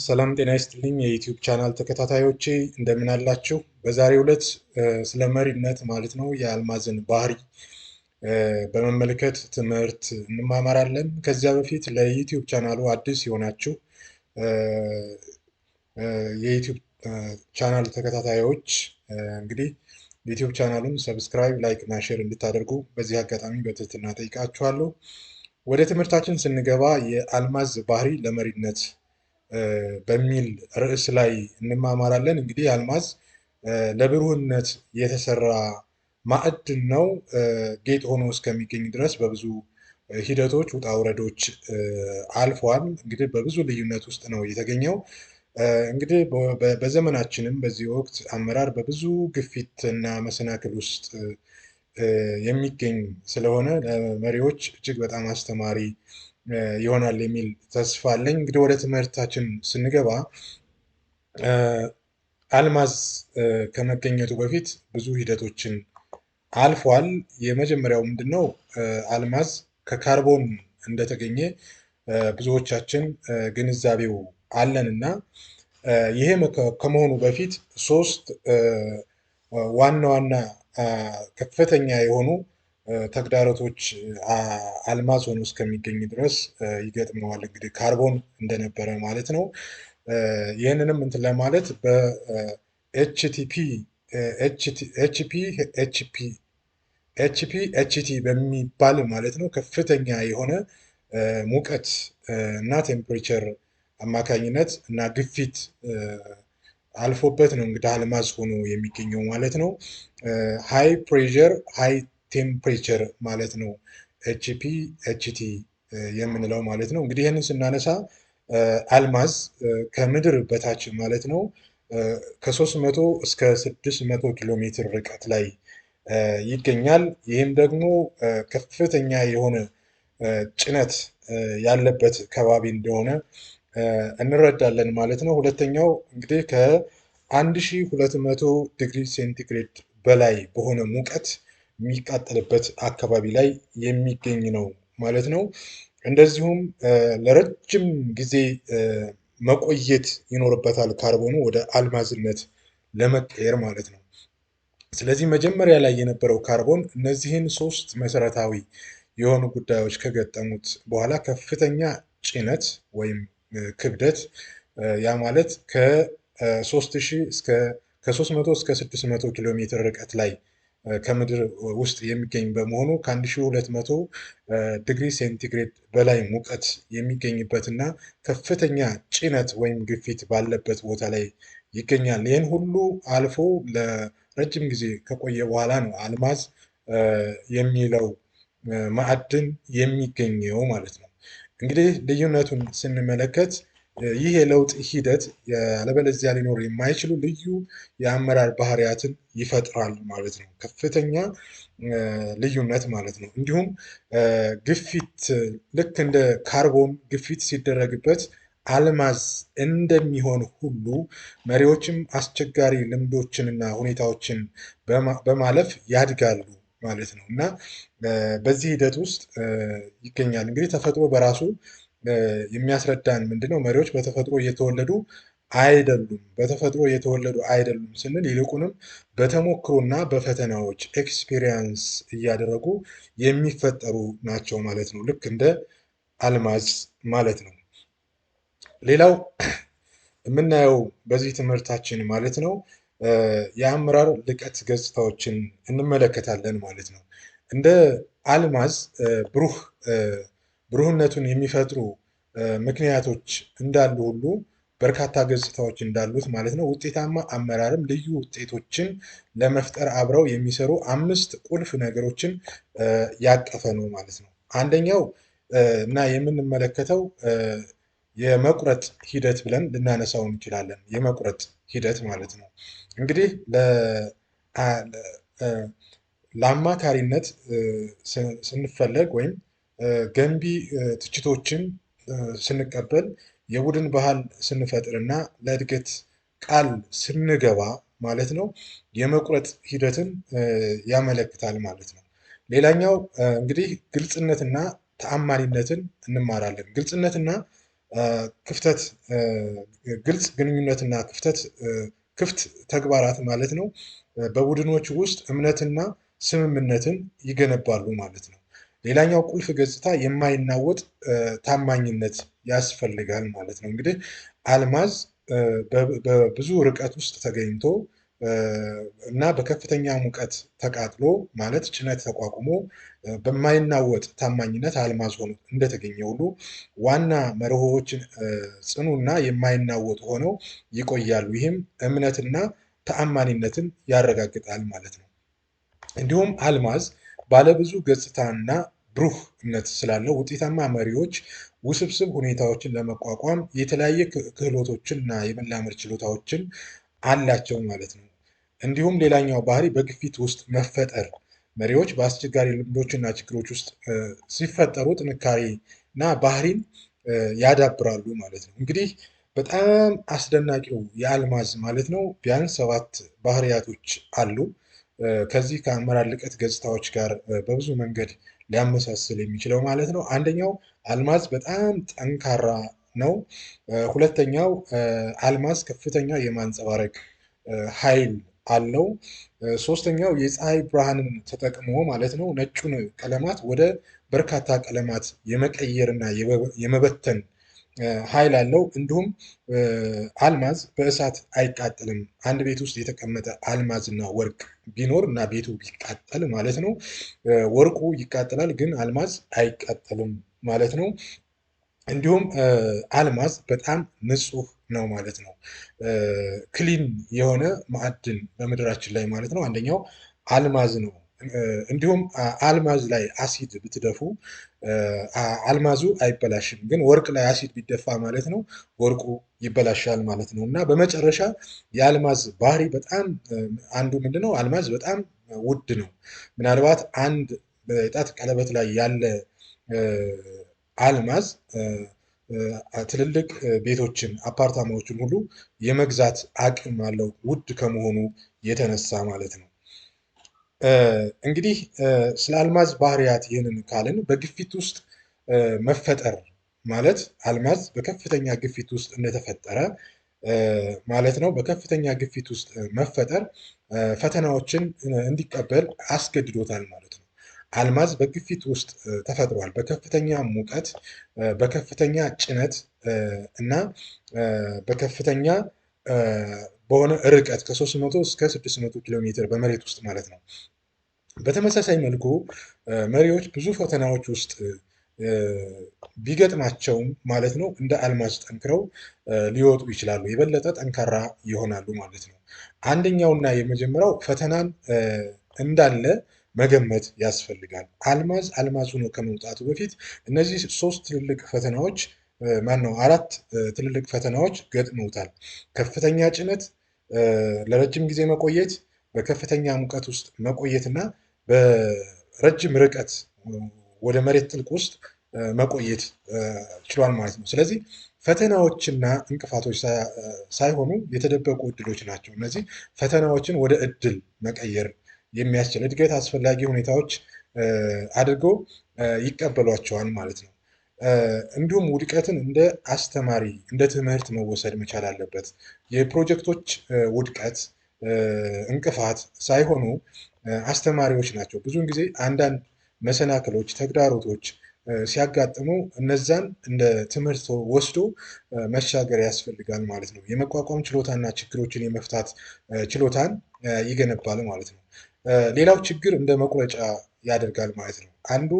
ሰላም ጤና ይስጥልኝ የዩቲዩብ ቻናል ተከታታዮቼ እንደምን አላችሁ? በዛሬው ዕለት ስለ መሪነት ማለት ነው የአልማዝን ባህሪ በመመልከት ትምህርት እንማማራለን። ከዚያ በፊት ለዩቲዩብ ቻናሉ አዲስ የሆናችሁ የዩቲዩብ ቻናል ተከታታዮች እንግዲህ ዩቲዩብ ቻናሉን ሰብስክራይብ፣ ላይክ እና ሼር እንድታደርጉ በዚህ አጋጣሚ በትህትና ጠይቃችኋለሁ። ወደ ትምህርታችን ስንገባ የአልማዝ ባህሪ ለመሪነት በሚል ርዕስ ላይ እንማማራለን። እንግዲህ አልማዝ ለብሩህነት የተሰራ ማዕድን ነው። ጌጥ ሆኖ እስከሚገኝ ድረስ በብዙ ሂደቶች ውጣ ውረዶች አልፏል። እንግዲህ በብዙ ልዩነት ውስጥ ነው የተገኘው። እንግዲህ በዘመናችንም በዚህ ወቅት አመራር በብዙ ግፊት እና መሰናክል ውስጥ የሚገኝ ስለሆነ ለመሪዎች እጅግ በጣም አስተማሪ ይሆናል የሚል ተስፋ አለኝ። እንግዲህ ወደ ትምህርታችን ስንገባ አልማዝ ከመገኘቱ በፊት ብዙ ሂደቶችን አልፏል። የመጀመሪያው ምንድን ነው? አልማዝ ከካርቦን እንደተገኘ ብዙዎቻችን ግንዛቤው አለን እና ይሄ ከመሆኑ በፊት ሶስት ዋና ዋና ከፍተኛ የሆኑ ተግዳሮቶች አልማዝ ሆኖ እስከሚገኝ ድረስ ይገጥመዋል። እንግዲህ ካርቦን እንደነበረ ማለት ነው። ይህንንም እንትን ለማለት ኤችቲ በሚባል ማለት ነው ከፍተኛ የሆነ ሙቀት እና ቴምፕሬቸር አማካኝነት እና ግፊት አልፎበት ነው እንግዲህ አልማዝ ሆኖ የሚገኘው ማለት ነው። ሃይ ፕሬዠር ሃይ ቴምፕሬቸር ማለት ነው ኤችቲ የምንለው ማለት ነው። እንግዲህ ይህንን ስናነሳ አልማዝ ከምድር በታች ማለት ነው ከ300 እስከ 600 ኪሎ ሜትር ርቀት ላይ ይገኛል። ይህም ደግሞ ከፍተኛ የሆነ ጭነት ያለበት ከባቢ እንደሆነ እንረዳለን ማለት ነው። ሁለተኛው እንግዲህ ከ1200 ዲግሪ ሴንቲግሬድ በላይ በሆነ ሙቀት የሚቃጠልበት አካባቢ ላይ የሚገኝ ነው ማለት ነው። እንደዚሁም ለረጅም ጊዜ መቆየት ይኖርበታል ካርቦኑ ወደ አልማዝነት ለመቀየር ማለት ነው። ስለዚህ መጀመሪያ ላይ የነበረው ካርቦን እነዚህን ሶስት መሰረታዊ የሆኑ ጉዳዮች ከገጠሙት በኋላ ከፍተኛ ጭነት ወይም ክብደት ያ ማለት ከ300 እስከ 600 ኪሎ ሜትር ርቀት ላይ ከምድር ውስጥ የሚገኝ በመሆኑ ከ1200 ዲግሪ ሴንቲግሬድ በላይ ሙቀት የሚገኝበት እና ከፍተኛ ጭነት ወይም ግፊት ባለበት ቦታ ላይ ይገኛል። ይህን ሁሉ አልፎ ለረጅም ጊዜ ከቆየ በኋላ ነው አልማዝ የሚለው ማዕድን የሚገኘው ማለት ነው። እንግዲህ ልዩነቱን ስንመለከት ይህ የለውጥ ሂደት ያለበለዚያ ሊኖር የማይችሉ ልዩ የአመራር ባህሪያትን ይፈጥራል ማለት ነው። ከፍተኛ ልዩነት ማለት ነው። እንዲሁም ግፊት ልክ እንደ ካርቦን ግፊት ሲደረግበት አልማዝ እንደሚሆን ሁሉ መሪዎችም አስቸጋሪ ልምዶችንና ሁኔታዎችን በማለፍ ያድጋሉ ማለት ነው እና በዚህ ሂደት ውስጥ ይገኛል። እንግዲህ ተፈጥሮ በራሱ የሚያስረዳን ምንድነው? መሪዎች በተፈጥሮ እየተወለዱ አይደሉም። በተፈጥሮ እየተወለዱ አይደሉም ስንል ይልቁንም በተሞክሮና በፈተናዎች ኤክስፒሪየንስ እያደረጉ የሚፈጠሩ ናቸው ማለት ነው። ልክ እንደ አልማዝ ማለት ነው። ሌላው የምናየው በዚህ ትምህርታችን ማለት ነው የአመራር ልቀት ገጽታዎችን እንመለከታለን ማለት ነው። እንደ አልማዝ ብሩህነቱን የሚፈጥሩ ምክንያቶች እንዳሉ ሁሉ በርካታ ገጽታዎች እንዳሉት ማለት ነው። ውጤታማ አመራርም ልዩ ውጤቶችን ለመፍጠር አብረው የሚሰሩ 5 ቁልፍ ነገሮችን ያቀፈ ነው ማለት ነው። አንደኛው እና የምንመለከተው የመቁረጥ ሂደት ብለን ልናነሳው እንችላለን። የመቁረጥ ሂደት ማለት ነው። እንግዲህ ለአማካሪነት ስንፈለግ ወይም ገንቢ ትችቶችን ስንቀበል የቡድን ባህል ስንፈጥር እና ለእድገት ቃል ስንገባ ማለት ነው የመቁረጥ ሂደትን ያመለክታል ማለት ነው። ሌላኛው እንግዲህ ግልጽነትና ተአማኒነትን እንማራለን። ግልጽነትና ክፍተት ግልጽ ግንኙነትና ክፍት ተግባራት ማለት ነው በቡድኖች ውስጥ እምነትና ስምምነትን ይገነባሉ ማለት ነው። ሌላኛው ቁልፍ ገጽታ የማይናወጥ ታማኝነት ያስፈልጋል ማለት ነው። እንግዲህ አልማዝ በብዙ ርቀት ውስጥ ተገኝቶ እና በከፍተኛ ሙቀት ተቃጥሎ ማለት ጭነት ተቋቁሞ በማይናወጥ ታማኝነት አልማዝ ሆኖ እንደተገኘ ሁሉ ዋና መርሆዎችን ጽኑና የማይናወጡ ሆነው ይቆያሉ። ይህም እምነትና ተአማኒነትን ያረጋግጣል ማለት ነው። እንዲሁም አልማዝ ባለብዙ ገጽታና ብሩህነት ስላለው ውጤታማ መሪዎች ውስብስብ ሁኔታዎችን ለመቋቋም የተለያየ ክህሎቶችን እና የመላመድ ችሎታዎችን አላቸው ማለት ነው። እንዲሁም ሌላኛው ባህሪ በግፊት ውስጥ መፈጠር መሪዎች በአስቸጋሪ ልምዶችና ችግሮች ውስጥ ሲፈጠሩ ጥንካሬ እና ባህሪን ያዳብራሉ ማለት ነው። እንግዲህ በጣም አስደናቂው የአልማዝ ማለት ነው ቢያንስ 7 ባህሪያቶች አሉ። ከዚህ ከአመራር ልቀት ገጽታዎች ጋር በብዙ መንገድ ሊያመሳስል የሚችለው ማለት ነው። አንደኛው አልማዝ በጣም ጠንካራ ነው። ሁለተኛው አልማዝ ከፍተኛ የማንጸባረቅ ኃይል አለው። ሶስተኛው የፀሐይ ብርሃንን ተጠቅሞ ማለት ነው ነጩን ቀለማት ወደ በርካታ ቀለማት የመቀየርና የመበተን ኃይል አለው። እንዲሁም አልማዝ በእሳት አይቃጠልም። አንድ ቤት ውስጥ የተቀመጠ አልማዝ እና ወርቅ ቢኖር እና ቤቱ ቢቃጠል ማለት ነው ወርቁ ይቃጠላል፣ ግን አልማዝ አይቃጠልም ማለት ነው። እንዲሁም አልማዝ በጣም ንጹህ ነው ማለት ነው። ክሊን የሆነ ማዕድን በምድራችን ላይ ማለት ነው አንደኛው አልማዝ ነው። እንዲሁም አልማዝ ላይ አሲድ ብትደፉ አልማዙ አይበላሽም፣ ግን ወርቅ ላይ አሲድ ቢደፋ ማለት ነው ወርቁ ይበላሻል ማለት ነው። እና በመጨረሻ የአልማዝ ባህሪ በጣም አንዱ ምንድነው? አልማዝ በጣም ውድ ነው። ምናልባት አንድ በጣት ቀለበት ላይ ያለ አልማዝ ትልልቅ ቤቶችን አፓርታማዎችን ሁሉ የመግዛት አቅም አለው ውድ ከመሆኑ የተነሳ ማለት ነው። እንግዲህ ስለ አልማዝ ባህሪያት ይህንን ካልን በግፊት ውስጥ መፈጠር ማለት አልማዝ በከፍተኛ ግፊት ውስጥ እንደተፈጠረ ማለት ነው። በከፍተኛ ግፊት ውስጥ መፈጠር ፈተናዎችን እንዲቀበል አስገድዶታል ማለት ነው። አልማዝ በግፊት ውስጥ ተፈጥሯል። በከፍተኛ ሙቀት፣ በከፍተኛ ጭነት እና በከፍተኛ በሆነ ርቀት ከ300 እስከ 600 ኪሎ ሜትር በመሬት ውስጥ ማለት ነው። በተመሳሳይ መልኩ መሪዎች ብዙ ፈተናዎች ውስጥ ቢገጥማቸውም ማለት ነው እንደ አልማዝ ጠንክረው ሊወጡ ይችላሉ፣ የበለጠ ጠንካራ ይሆናሉ ማለት ነው። አንደኛውና የመጀመሪያው ፈተናን እንዳለ መገመት ያስፈልጋል። አልማዝ አልማዝ ሆኖ ከመውጣቱ በፊት እነዚህ 3 ትልልቅ ፈተናዎች ማነው 4 ትልልቅ ፈተናዎች ገጥመውታል። ከፍተኛ ጭነት፣ ለረጅም ጊዜ መቆየት፣ በከፍተኛ ሙቀት ውስጥ መቆየት እና በረጅም ርቀት ወደ መሬት ጥልቅ ውስጥ መቆየት ችሏል ማለት ነው። ስለዚህ ፈተናዎችና እንቅፋቶች ሳይሆኑ የተደበቁ እድሎች ናቸው። እነዚህ ፈተናዎችን ወደ እድል መቀየር የሚያስችል እድገት አስፈላጊ ሁኔታዎች አድርገው ይቀበሏቸዋል ማለት ነው። እንዲሁም ውድቀትን እንደ አስተማሪ እንደ ትምህርት መወሰድ መቻል አለበት። የፕሮጀክቶች ውድቀት እንቅፋት ሳይሆኑ አስተማሪዎች ናቸው። ብዙውን ጊዜ አንዳንድ መሰናክሎች፣ ተግዳሮቶች ሲያጋጥሙ እነዛን እንደ ትምህርት ወስዶ መሻገር ያስፈልጋል ማለት ነው። የመቋቋም ችሎታና ችግሮችን የመፍታት ችሎታን ይገነባል ማለት ነው። ሌላው ችግር እንደ መቁረጫ ያደርጋል ማለት ነው። አንዱ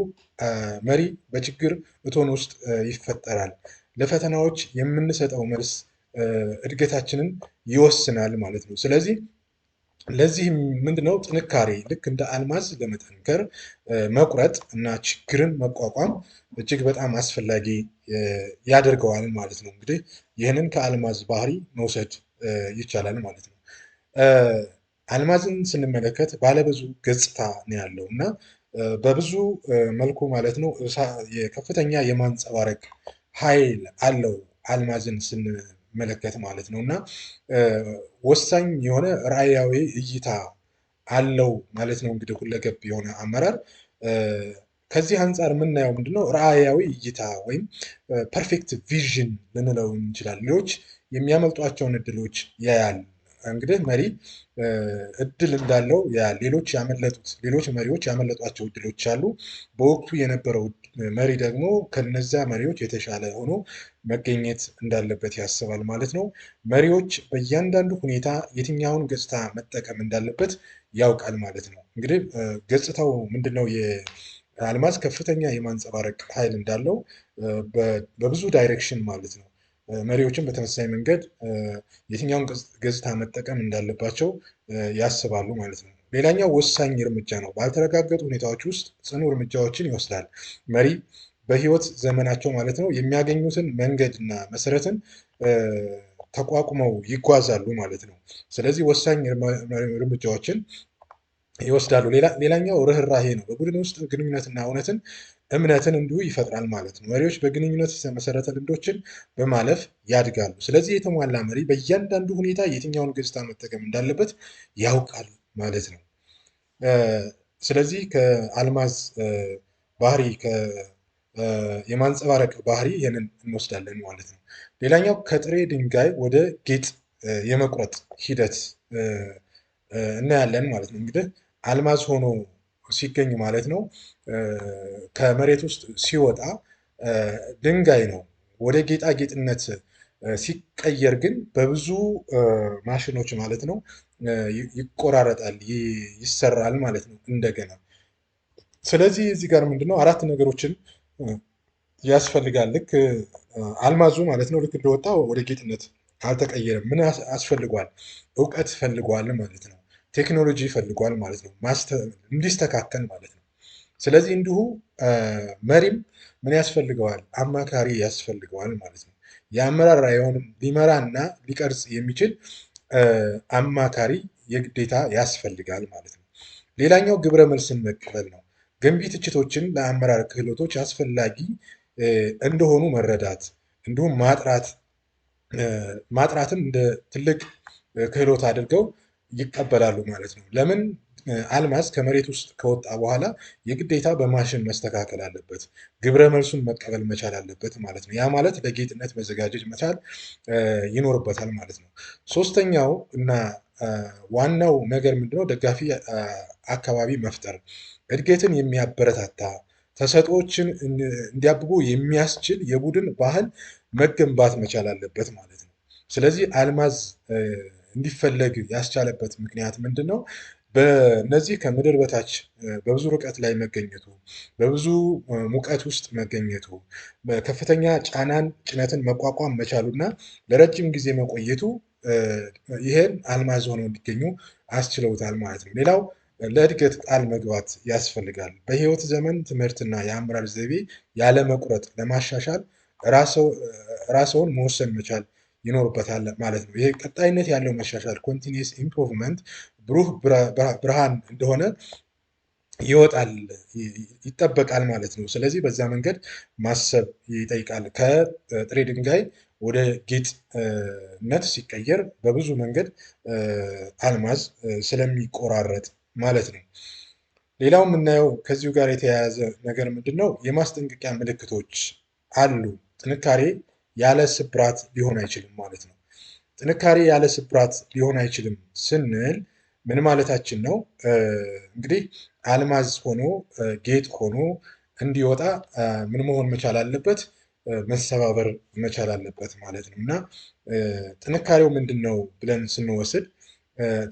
መሪ በችግር እቶን ውስጥ ይፈጠራል። ለፈተናዎች የምንሰጠው መልስ እድገታችንን ይወስናል ማለት ነው። ስለዚህ ለዚህም ምንድነው ጥንካሬ ልክ እንደ አልማዝ ለመጠንከር መቁረጥ እና ችግርን መቋቋም እጅግ በጣም አስፈላጊ ያደርገዋል ማለት ነው። እንግዲህ ይህንን ከአልማዝ ባህሪ መውሰድ ይቻላል ማለት ነው። አልማዝን ስንመለከት ባለብዙ ገጽታ ነው ያለው እና በብዙ መልኩ ማለት ነው ከፍተኛ የማንጸባረቅ ኃይል አለው አልማዝን ስንመለከት ማለት ነው እና ወሳኝ የሆነ ራዕያዊ እይታ አለው ማለት ነው። እንግዲህ ሁለገብ የሆነ አመራር ከዚህ አንጻር የምናየው ምንድነው ራዕያዊ እይታ ወይም ፐርፌክት ቪዥን ልንለው እንችላለን። ሌሎች የሚያመልጧቸውን እድሎች ያያል። እንግዲህ መሪ እድል እንዳለው ያያል። ሌሎች መሪዎች ያመለጧቸው እድሎች አሉ። በወቅቱ የነበረው መሪ ደግሞ ከነዚያ መሪዎች የተሻለ ሆኖ መገኘት እንዳለበት ያስባል ማለት ነው። መሪዎች በእያንዳንዱ ሁኔታ የትኛውን ገጽታ መጠቀም እንዳለበት ያውቃል ማለት ነው። እንግዲህ ገጽታው ምንድነው? የአልማዝ ከፍተኛ የማንጸባረቅ ኃይል እንዳለው በብዙ ዳይሬክሽን ማለት ነው። መሪዎችን በተመሳሳይ መንገድ የትኛውን ገጽታ መጠቀም እንዳለባቸው ያስባሉ ማለት ነው። ሌላኛው ወሳኝ እርምጃ ነው። ባልተረጋገጡ ሁኔታዎች ውስጥ ጽኑ እርምጃዎችን ይወስዳል። መሪ በህይወት ዘመናቸው ማለት ነው የሚያገኙትን መንገድና መሰረትን ተቋቁመው ይጓዛሉ ማለት ነው። ስለዚህ ወሳኝ እርምጃዎችን ይወስዳሉ። ሌላኛው ርህራሄ ነው። በቡድን ውስጥ ግንኙነትና እምነትን እንዲሁ ይፈጥራል ማለት ነው። መሪዎች በግንኙነት የተመሰረተ ልምዶችን በማለፍ ያድጋሉ። ስለዚህ የተሟላ መሪ በእያንዳንዱ ሁኔታ የትኛውን ገጽታ መጠቀም እንዳለበት ያውቃል ማለት ነው። ስለዚህ ከአልማዝ ባህሪ የማንጸባረቅ ባህሪ ይህንን እንወስዳለን ማለት ነው። ሌላኛው ከጥሬ ድንጋይ ወደ ጌጥ የመቁረጥ ሂደት እናያለን ማለት ነው። እንግዲህ አልማዝ ሆኖ ሲገኝ ማለት ነው ከመሬት ውስጥ ሲወጣ ድንጋይ ነው። ወደ ጌጣጌጥነት ሲቀየር ግን በብዙ ማሽኖች ማለት ነው ይቆራረጣል፣ ይሰራል ማለት ነው እንደገና። ስለዚህ እዚህ ጋር ምንድነው አራት ነገሮችን ያስፈልጋል። ልክ አልማዙ ማለት ነው ልክ እንደወጣ ወደ ጌጥነት አልተቀየረም። ምን አስፈልጓል? እውቀት ፈልጓል ማለት ነው። ቴክኖሎጂ ፈልጓል ማለት ነው፣ እንዲስተካከል ማለት ነው። ስለዚህ እንዲሁ መሪም ምን ያስፈልገዋል? አማካሪ ያስፈልገዋል ማለት ነው። የአመራር ራዕዩን ሊመራና ሊቀርጽ የሚችል አማካሪ የግዴታ ያስፈልጋል ማለት ነው። ሌላኛው ግብረ መልስን መቀበል ነው። ገንቢ ትችቶችን ለአመራር ክህሎቶች አስፈላጊ እንደሆኑ መረዳት እንዲሁም ማጥራትን እንደ ትልቅ ክህሎት አድርገው ይቀበላሉ ማለት ነው። ለምን? አልማዝ ከመሬት ውስጥ ከወጣ በኋላ የግዴታ በማሽን መስተካከል አለበት፣ ግብረ መልሱን መቀበል መቻል አለበት ማለት ነው። ያ ማለት ለጌጥነት መዘጋጀት መቻል ይኖርበታል ማለት ነው። ሶስተኛው እና ዋናው ነገር ምንድነው? ደጋፊ አካባቢ መፍጠር፣ እድገትን የሚያበረታታ ተሰጥኦዎችን እንዲያብቡ የሚያስችል የቡድን ባህል መገንባት መቻል አለበት ማለት ነው። ስለዚህ አልማዝ እንዲፈለግ ያስቻለበት ምክንያት ምንድን ነው? በነዚህ ከምድር በታች በብዙ ርቀት ላይ መገኘቱ፣ በብዙ ሙቀት ውስጥ መገኘቱ፣ ከፍተኛ ጭነትን መቋቋም መቻሉና ለረጅም ጊዜ መቆየቱ ይሄን አልማዝ ሆነው እንዲገኙ አስችለውታል ማለት ነው። ሌላው ለእድገት ቃል መግባት ያስፈልጋል። በህይወት ዘመን ትምህርትና የአመራር ዘይቤ ያለመቁረጥ ለማሻሻል ራስዎን መወሰን መቻል ይኖርበታል ማለት ነው። ይሄ ቀጣይነት ያለው መሻሻል ኮንቲኒየስ ኢምፕሩቭመንት ብሩህ ብርሃን እንደሆነ ይወጣል ይጠበቃል ማለት ነው። ስለዚህ በዛ መንገድ ማሰብ ይጠይቃል። ከጥሬ ድንጋይ ወደ ጌጥነት ሲቀየር በብዙ መንገድ አልማዝ ስለሚቆራረጥ ማለት ነው። ሌላው የምናየው ከዚሁ ጋር የተያያዘ ነገር ምንድን ነው? የማስጠንቀቂያ ምልክቶች አሉ። ጥንካሬ ያለ ስብራት ሊሆን አይችልም ማለት ነው። ጥንካሬ ያለ ስብራት ሊሆን አይችልም ስንል ምን ማለታችን ነው? እንግዲህ አልማዝ ሆኖ ጌጥ ሆኖ እንዲወጣ ምን መሆን መቻል አለበት? መሰባበር መቻል አለበት ማለት ነው። እና ጥንካሬው ምንድን ነው ብለን ስንወስድ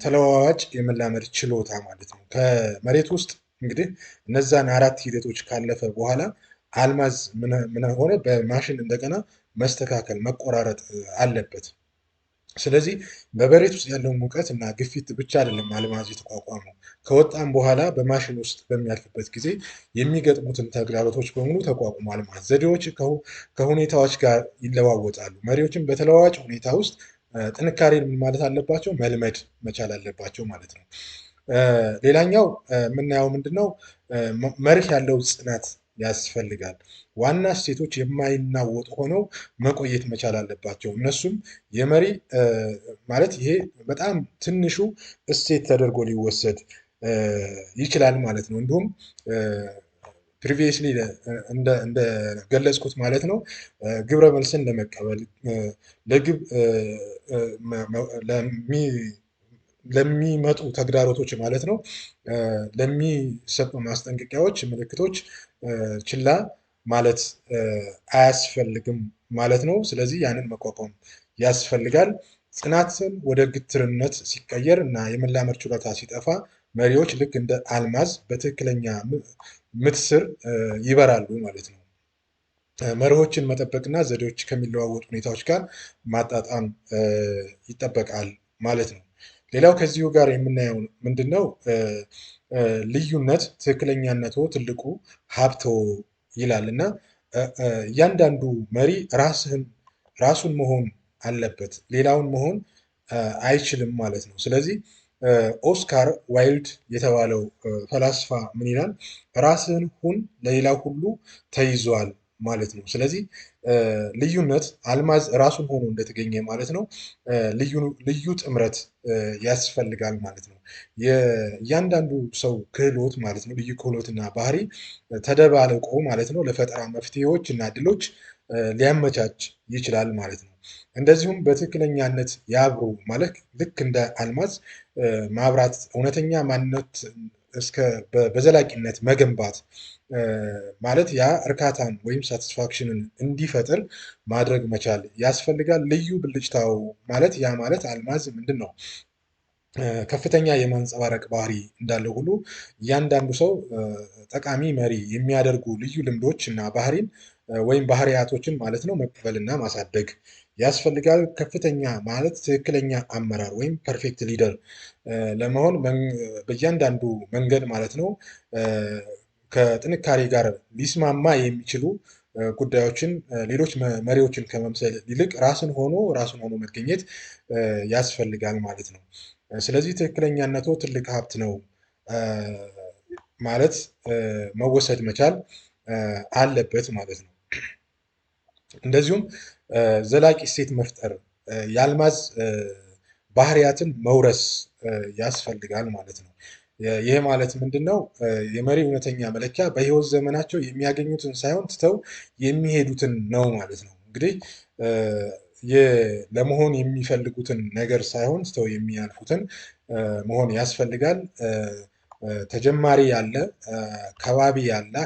ተለዋዋጭ የመላመድ ችሎታ ማለት ነው። ከመሬት ውስጥ እንግዲህ እነዛን አራት ሂደቶች ካለፈ በኋላ አልማዝ ምን ሆነ? በማሽን እንደገና መስተካከል መቆራረጥ አለበት። ስለዚህ በመሬት ውስጥ ያለውን ሙቀት እና ግፊት ብቻ አይደለም አልማዝ የተቋቋመው። ከወጣም በኋላ በማሽን ውስጥ በሚያልፍበት ጊዜ የሚገጥሙትን ተግዳሮቶች በሙሉ ተቋቁሞ አልማዝ ዘዴዎች ከሁኔታዎች ጋር ይለዋወጣሉ። መሪዎችም በተለዋዋጭ ሁኔታ ውስጥ ጥንካሬን ምን ማለት አለባቸው? መልመድ መቻል አለባቸው ማለት ነው። ሌላኛው የምናየው ምንድነው? መርህ ያለው ጽናት ያስፈልጋል። ዋና እሴቶች የማይናወጡ ሆነው መቆየት መቻል አለባቸው። እነሱም የመሪ ማለት ይሄ በጣም ትንሹ እሴት ተደርጎ ሊወሰድ ይችላል ማለት ነው። እንዲሁም ፕሪቪየስሊ እንደገለጽኩት ማለት ነው ግብረ መልስን ለመቀበል ለግብ ለሚመጡ ተግዳሮቶች ማለት ነው ለሚሰጡ ማስጠንቀቂያዎች፣ ምልክቶች ችላ ማለት አያስፈልግም ማለት ነው። ስለዚህ ያንን መቋቋም ያስፈልጋል። ጽናትን ወደ ግትርነት ሲቀየር እና የመላመድ ችሎታ ሲጠፋ መሪዎች ልክ እንደ አልማዝ በትክክለኛ ምት ስር ይበራሉ ማለት ነው። መርሆችን መጠበቅና ዘዴዎች ከሚለዋወጡ ሁኔታዎች ጋር ማጣጣም ይጠበቃል ማለት ነው። ሌላው ከዚሁ ጋር የምናየው ምንድን ነው? ልዩነት ትክክለኛነቶ ትልቁ ሀብቶ ይላል እና እያንዳንዱ መሪ ራሱን መሆን አለበት፣ ሌላውን መሆን አይችልም ማለት ነው። ስለዚህ ኦስካር ዋይልድ የተባለው ፈላስፋ ምን ይላል? ራስህን ሁን ለሌላው ሁሉ ተይዟል ማለት ነው። ስለዚህ ልዩነት አልማዝ ራሱን ሆኖ እንደተገኘ ማለት ነው ልዩ ጥምረት ያስፈልጋል ማለት ነው። የእያንዳንዱ ሰው ክህሎት ማለት ነው ልዩ ክህሎትና ባህሪ ተደባልቆ ማለት ነው ለፈጠራ መፍትሄዎች እና እድሎች ሊያመቻች ይችላል ማለት ነው። እንደዚሁም በትክክለኛነት ያብሩ ማለት ልክ እንደ አልማዝ ማብራት እውነተኛ ማንነት በዘላቂነት መገንባት ማለት ያ እርካታን ወይም ሳቲስፋክሽንን እንዲፈጥር ማድረግ መቻል ያስፈልጋል። ልዩ ብልጭታው ማለት ያ ማለት አልማዝ ምንድን ነው? ከፍተኛ የማንጸባረቅ ባህሪ እንዳለው ሁሉ እያንዳንዱ ሰው ጠቃሚ መሪ የሚያደርጉ ልዩ ልምዶች እና ባህሪን ወይም ባህሪያቶችን ማለት ነው መቀበልና ማሳደግ ያስፈልጋል። ከፍተኛ ማለት ትክክለኛ አመራር ወይም ፐርፌክት ሊደር ለመሆን በእያንዳንዱ መንገድ ማለት ነው ከጥንካሬ ጋር ሊስማማ የሚችሉ ጉዳዮችን ሌሎች መሪዎችን ከመምሰል ይልቅ ራሱን ሆኖ መገኘት ያስፈልጋል ማለት ነው። ስለዚህ ትክክለኛነቶ ትልቅ ሀብት ነው ማለት መወሰድ መቻል አለበት ማለት ነው። እንደዚሁም ዘላቂ እሴት መፍጠር የአልማዝ ባህሪያትን መውረስ ያስፈልጋል ማለት ነው። ይህ ማለት ምንድን ነው? የመሪ እውነተኛ መለኪያ በህይወት ዘመናቸው የሚያገኙትን ሳይሆን ትተው የሚሄዱትን ነው ማለት ነው። እንግዲህ ለመሆን የሚፈልጉትን ነገር ሳይሆን ትተው የሚያልፉትን መሆን ያስፈልጋል። ተጀማሪ ያለ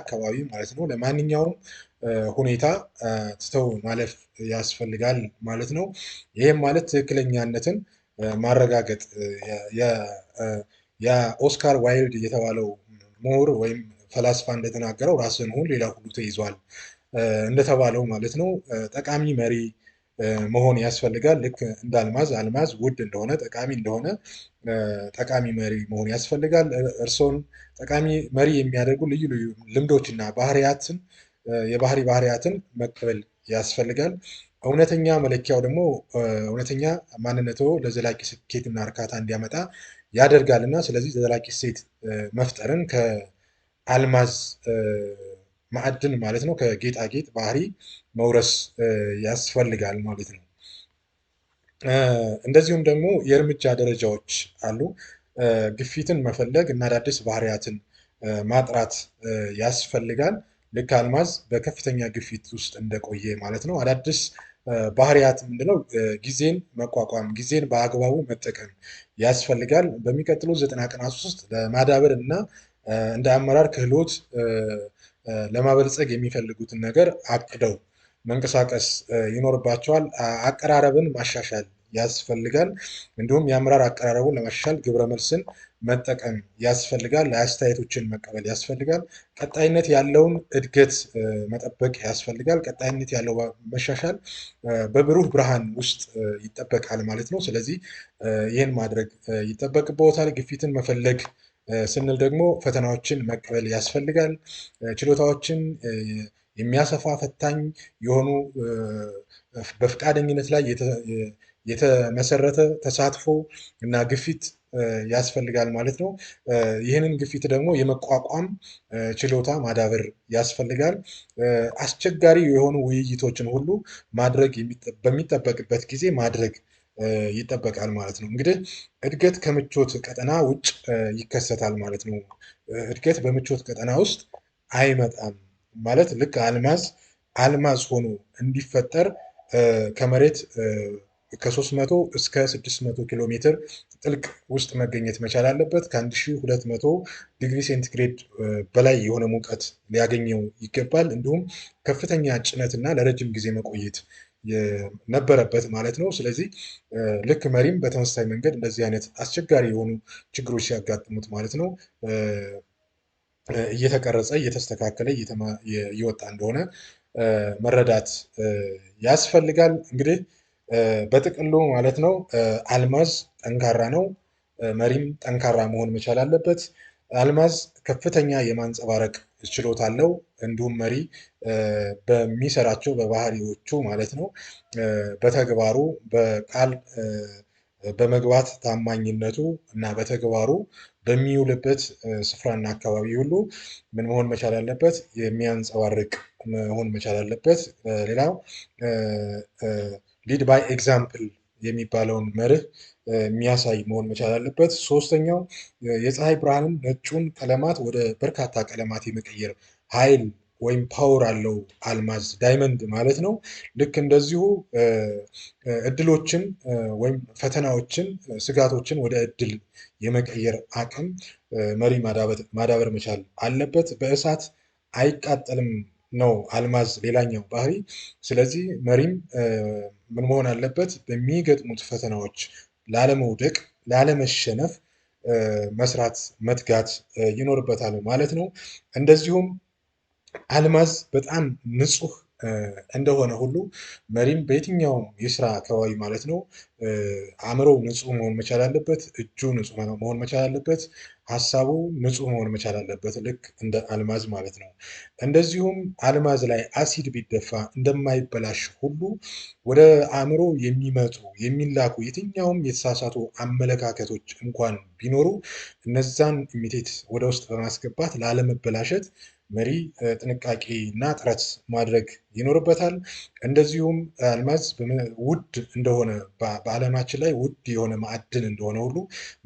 አካባቢ ማለት ነው ለማንኛውም ሁኔታ ትተው ማለፍ ያስፈልጋል ማለት ነው። ይህም ማለት ትክክለኛነትን ማረጋገጥ የኦስካር ዋይልድ የተባለው ምሁር ወይም ፈላስፋ እንደተናገረው ራስህን ሁን ሌላ ሁሉ ተይዟል እንደተባለው ማለት ነው። ጠቃሚ መሪ መሆን ያስፈልጋል። ልክ እንደ አልማዝ ውድ እንደሆነ ጠቃሚ እንደሆነ ጠቃሚ መሪ መሆን ያስፈልጋል። እርስዎን ጠቃሚ መሪ የሚያደርጉ ልዩ ልዩ ልምዶችና ባህሪያትን መቀበል ያስፈልጋል። እውነተኛ መለኪያው ደግሞ እውነተኛ ማንነቶ ለዘላቂ ስኬትና እርካታ እንዲያመጣ ያደርጋል እና ስለዚህ ዘላቂ እሴት መፍጠርን ከአልማዝ ማዕድን ማለት ነው ከጌጣጌጥ ባህሪ መውረስ ያስፈልጋል ማለት ነው። እንደዚሁም ደግሞ የእርምጃ ደረጃዎች አሉ። ግፊትን መፈለግ እና አዳዲስ ባህሪያትን ማጥራት ያስፈልጋል። ልክ አልማዝ በከፍተኛ ግፊት ውስጥ እንደቆየ ማለት ነው። አዳዲስ ባህሪያት ምንድነው? ጊዜን መቋቋም፣ ጊዜን በአግባቡ መጠቀም ያስፈልጋል። በሚቀጥሉት 90 ቀናት ውስጥ ለማዳበር እና እንደ አመራር ክህሎት ለማበልጸግ የሚፈልጉትን ነገር አቅደው መንቀሳቀስ ይኖርባቸዋል። አቀራረብን ማሻሻል ያስፈልጋል። እንዲሁም የአመራር አቀራረቡን ለማሻሻል ግብረ መልስን መጠቀም ያስፈልጋል። አስተያየቶችን መቀበል ያስፈልጋል። ቀጣይነት ያለውን እድገት መጠበቅ ያስፈልጋል። ቀጣይነት ያለው መሻሻል በብሩህ ብርሃን ውስጥ ይጠበቃል ማለት ነው። ስለዚህ ይህን ማድረግ ይጠበቅብዎታል። ግፊትን መፈለግ ስንል ደግሞ ፈተናዎችን መቀበል ያስፈልጋል። ችሎታዎችን የሚያሰፋ ፈታኝ የሆኑ በፈቃደኝነት ላይ የተመሰረተ ተሳትፎ እና ግፊት ያስፈልጋል ማለት ነው። ይህንን ግፊት ደግሞ የመቋቋም ችሎታ ማዳበር ያስፈልጋል። አስቸጋሪ የሆኑ ውይይቶችን ሁሉ ማድረግ በሚጠበቅበት ጊዜ ማድረግ ይጠበቃል ማለት ነው። እንግዲህ እድገት ከምቾት ቀጠና ውጭ ይከሰታል ማለት ነው። እድገት በምቾት ቀጠና ውስጥ አይመጣም። ማለት ልክ አልማዝ አልማዝ ሆኖ እንዲፈጠር ከመሬት ከ300 እስከ 600 ኪሎ ሜትር ጥልቅ ውስጥ መገኘት መቻል አለበት። ከ1200 ዲግሪ ሴንቲግሬድ በላይ የሆነ ሙቀት ሊያገኘው ይገባል። እንዲሁም ከፍተኛ ጭነትና ለረጅም ጊዜ መቆየት ነበረበት ማለት ነው። ስለዚህ ልክ መሪም በተመሳሳይ መንገድ እንደዚህ አይነት አስቸጋሪ የሆኑ ችግሮች ሲያጋጥሙት ማለት ነው እየተቀረጸ እየተስተካከለ እየወጣ እንደሆነ መረዳት ያስፈልጋል። እንግዲህ በጥቅሉ ማለት ነው አልማዝ ጠንካራ ነው። መሪም ጠንካራ መሆን መቻል አለበት። አልማዝ ከፍተኛ የማንጸባረቅ ችሎታ አለው። እንዲሁም መሪ በሚሰራቸው በባህሪዎቹ ማለት ነው በተግባሩ በቃል በመግባት ታማኝነቱ እና በተግባሩ በሚውልበት ስፍራና አካባቢ ሁሉ ምን መሆን መቻል አለበት? የሚያንጸባርቅ መሆን መቻል አለበት። ሌላው ሊድ ባይ ኤግዛምፕል የሚባለውን መርህ የሚያሳይ መሆን መቻል አለበት። ሶስተኛው የፀሐይ ብርሃንን ነጩን ቀለማት ወደ በርካታ ቀለማት የመቀየር ኃይል ወይም ፓወር አለው አልማዝ ዳይመንድ ማለት ነው። ልክ እንደዚሁ እድሎችን ወይም ፈተናዎችን፣ ስጋቶችን ወደ እድል የመቀየር አቅም መሪ ማዳበር መቻል አለበት። በእሳት አይቃጠልም ነው አልማዝ ሌላኛው ባህሪ። ስለዚህ መሪም ምን መሆን አለበት? በሚገጥሙት ፈተናዎች ላለመውደቅ፣ ላለመሸነፍ መስራት መትጋት ይኖርበታል ማለት ነው። እንደዚሁም አልማዝ በጣም ንጹህ እንደሆነ ሁሉ መሪም በየትኛውም የስራ አካባቢ ማለት ነው አእምሮው ንጹህ መሆን መቻል አለበት። እጁ ንጹህ መሆን መቻል አለበት። ሀሳቡ ንጹህ መሆን መቻል አለበት። ልክ እንደ አልማዝ ማለት ነው። እንደዚሁም አልማዝ ላይ አሲድ ቢደፋ እንደማይበላሽ ሁሉ ወደ አእምሮ የሚመጡ የሚላኩ የትኛውም የተሳሳቱ አመለካከቶች እንኳን ቢኖሩ እነዛን ኢሚቴት ወደ ውስጥ በማስገባት ላለመበላሸት መሪ ጥንቃቄ እና ጥረት ማድረግ ይኖርበታል። እንደዚሁም አልማዝ ውድ እንደሆነ በዓለማችን ላይ ውድ የሆነ ማዕድን እንደሆነ ሁሉ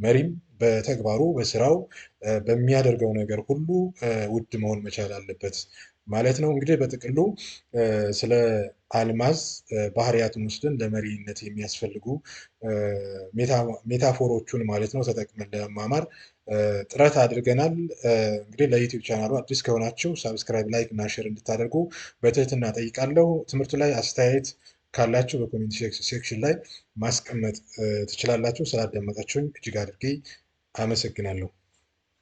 መሪም በተግባሩ በስራው በሚያደርገው ነገር ሁሉ ውድ መሆን መቻል አለበት ማለት ነው። እንግዲህ በጥቅሉ ስለ አልማዝ ባህሪያትን ወስደን ለመሪነት የሚያስፈልጉ ሜታፎሮቹን ማለት ነው ተጠቅመን ለመማማር ጥረት አድርገናል። እንግዲህ ለዩቲዩብ ቻናሉ አዲስ ከሆናችሁ ሳብስክራይብ፣ ላይክ እና ሼር እንድታደርጉ በትህትና ጠይቃለሁ። ትምህርቱ ላይ አስተያየት ካላችሁ በኮሜንት ሴክሽን ላይ ማስቀመጥ ትችላላችሁ። ስላዳመጣችሁኝ እጅግ አድርጌ አመሰግናለሁ።